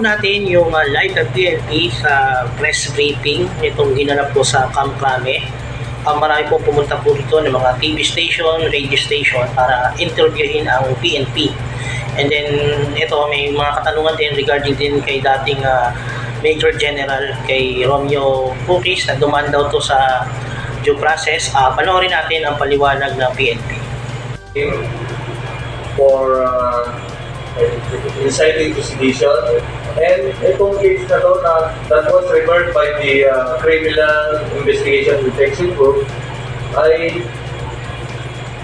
po natin yung live ng PNP sa press briefing nitong ginanap po sa Camp Crame. Marami po pumunta po dito ng mga TV station, radio station para interviewin ang PNP. And then ito may mga katanungan din regarding din kay dating Major General kay Romeo Pukis na dumaan daw to sa due process. Panoorin natin ang paliwanag ng PNP. For inciting to sedition, and itong case na to that was referred by the Criminal Investigation Detection Group ay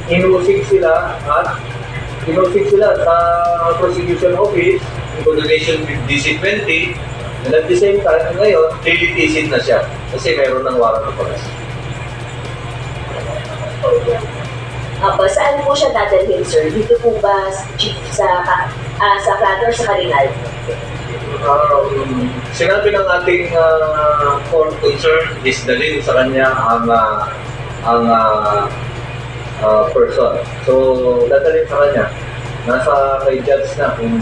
inusig sila sa prosecution office in coordination with DC-20, and at the same time ngayon lilitisin na siya kasi mayroon ng warrant of arrest. Saan po siya dadalhin, sir? Dito po ba chief sa Platter sa Kalinal? Sinabi ng ating court concern is dalhin sa kanya ang person. So, dadalhin sa kanya. Nasa kay judge na kung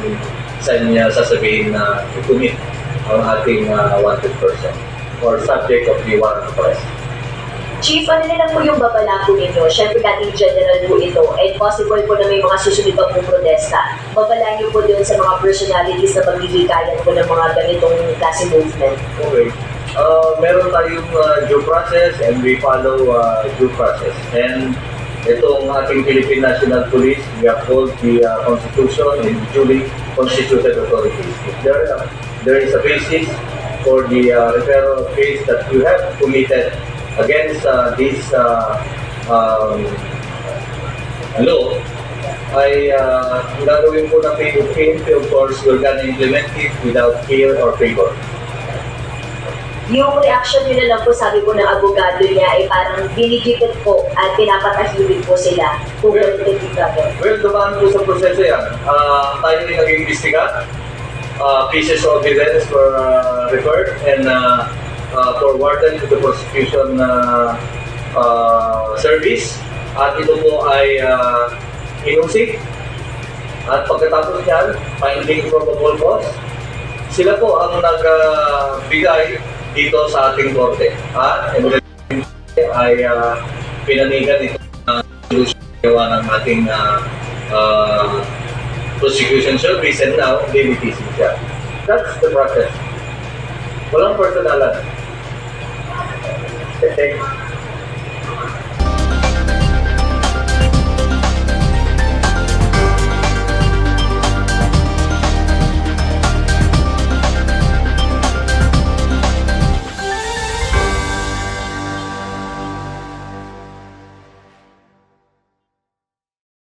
saan niya sasabihin na i-commit ang ating wanted person or subject of the warrant of arrest. Chief, ano na lang po yung babala po ninyo? Siyempre, dating general po ito, and possible po na may mga susunod pa pong protesta. Babala niyo po doon sa mga personalities na maghihikayan po ng mga ganitong klase movement. Okay. Meron tayong due process and we follow due process. And itong ating Philippine National Police, we uphold the Constitution and duly constituted authorities. If there is a basis for the referral case that you have committed against this law, ay gagawin po ng PNP, of course, we're gonna implement it without fear or favor. Yung reaction nyo na lang po, sabi po ng abogado niya, ay parang binigipit po at pinapatahimik po sila. Well, dumaan po sa proseso yan. Tayo rin nag-iimbestiga. Pieces of evidence were referred and forwarded to the prosecution service, at ito po ay inusig, at pagkatapos niyan, finding probable cause, sila po ang nagbigay dito sa ating korte, at ay pinanigan ito na solusyon ng ating prosecution service, and now limitation siya. That's the process. Walang personalan. Thank you.